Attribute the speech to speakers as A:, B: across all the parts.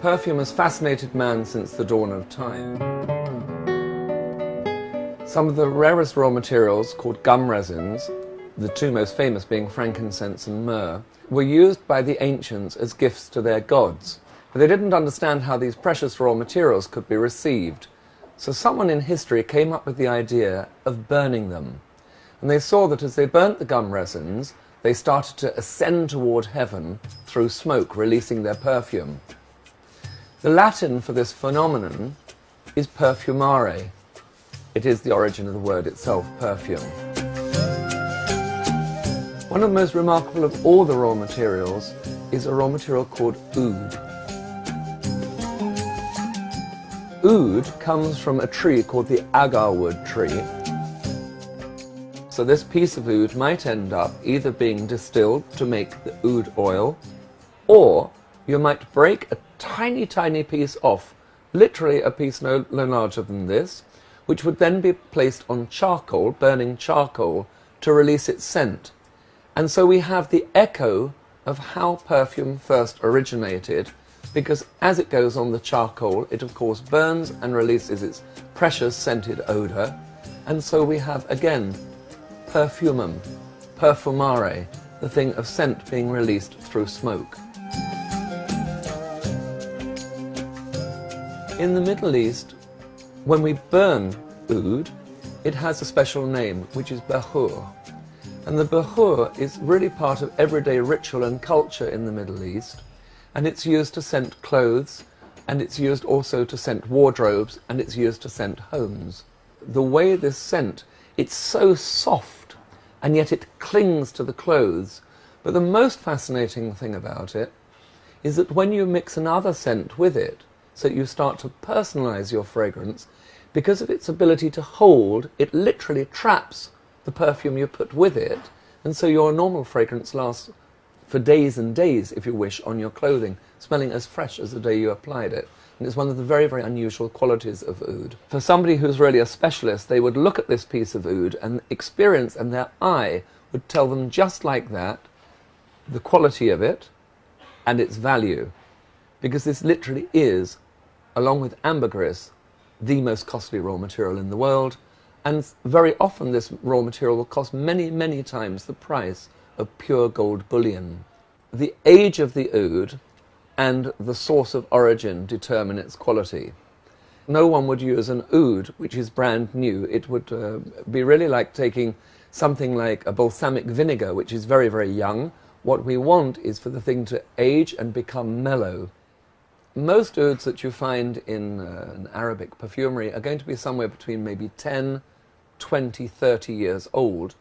A: Perfume has fascinated man since the dawn of time. Some of the rarest raw materials, called gum resins, the two most famous being frankincense and myrrh, were used by the ancients as gifts to their gods. But they didn't understand how these precious raw materials could be received. So someone in history came up with the idea of burning them. And they saw that as they burnt the gum resins, they started to ascend toward heaven through smoke, releasing their perfume. The Latin for this phenomenon is perfumare. It is the origin of the word itself, perfume. One of the most remarkable of all the raw materials is a raw material called oud. Oud comes from a tree called the agarwood tree. So this piece of oud might end up either being distilled to make the oud oil, or you might break a tiny, tiny piece off, literally a piece no larger than this, which would then be placed on charcoal, burning charcoal, to release its scent. And so we have the echo of how perfume first originated, because as it goes on the charcoal, it of course burns and releases its precious scented odour. And so we have, again, perfumum, perfumare, the thing of scent being released through smoke. In the Middle East, when we burn oud, it has a special name, which is bahur. And the bahur is really part of everyday ritual and culture in the Middle East. And it's used to scent clothes, and it's used also to scent wardrobes, and it's used to scent homes. The way this scent, it's so soft, and yet it clings to the clothes. But the most fascinating thing about it is that when you mix another scent with it, so you start to personalize your fragrance, because of its ability to hold, it literally traps the perfume you put with it, and so your normal fragrance lasts for days and days, if you wish, on your clothing, smelling as fresh as the day you applied it. And it's one of the very, very unusual qualities of oud. For somebody who's really a specialist, they would look at this piece of oud and experience, and their eye would tell them just like that, the quality of it and its value. Because this literally is, along with ambergris, the most costly raw material in the world, and very often this raw material will cost many, many times the price of pure gold bullion. The age of the oud and the source of origin determine its quality. No one would use an oud which is brand new. It would be really like taking something like a balsamic vinegar, which is very, very young. What we want is for the thing to age and become mellow. Most ouds that you find in an Arabic perfumery are going to be somewhere between maybe 10, 20, 30 years old.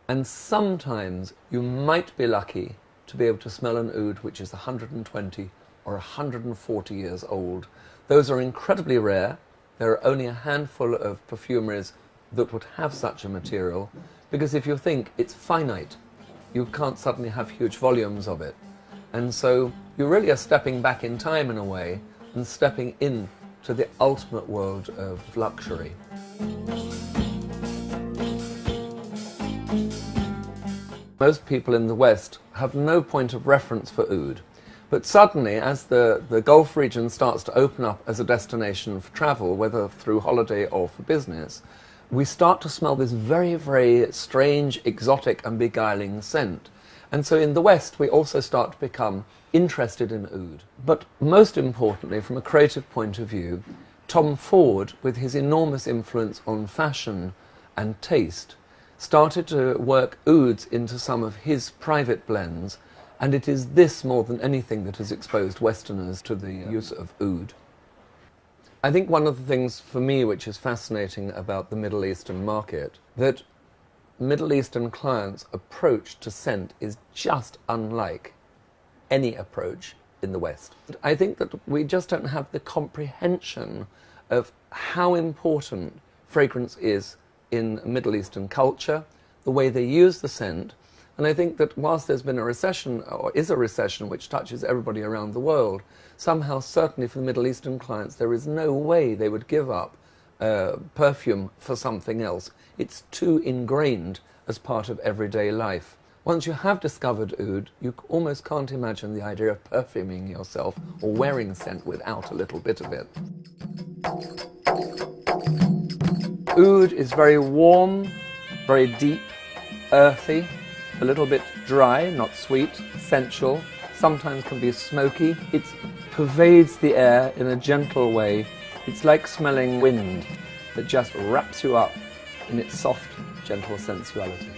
A: And sometimes you might be lucky to be able to smell an oud which is 120 or 140 years old. Those are incredibly rare. There are only a handful of perfumeries that would have such a material, because if you think it's finite, you can't suddenly have huge volumes of it. And so you really are stepping back in time in a way and stepping into the ultimate world of luxury. Most people in the West have no point of reference for oud. But suddenly, as the Gulf region starts to open up as a destination for travel, whether through holiday or for business, we start to smell this very, very strange, exotic and beguiling scent. And so in the West, we also start to become interested in oud. But most importantly, from a creative point of view, Tom Ford, with his enormous influence on fashion and taste, started to work ouds into some of his private blends, and it is this more than anything that has exposed Westerners to the use of oud. I think one of the things for me which is fascinating about the Middle Eastern market, that Middle Eastern clients' approach to scent is just unlike any approach in the West. I think that we just don't have the comprehension of how important fragrance is in Middle Eastern culture, the way they use the scent. And I think that whilst there's been a recession, or is a recession, which touches everybody around the world, somehow, certainly for the Middle Eastern clients, there is no way they would give up perfume for something else. It's too ingrained as part of everyday life. Once you have discovered oud, you almost can't imagine the idea of perfuming yourself or wearing scent without a little bit of it. Oud is very warm, very deep, earthy, a little bit dry, not sweet, sensual, sometimes can be smoky. It pervades the air in a gentle way. It's like smelling wind that just wraps you up in its soft, gentle sensuality.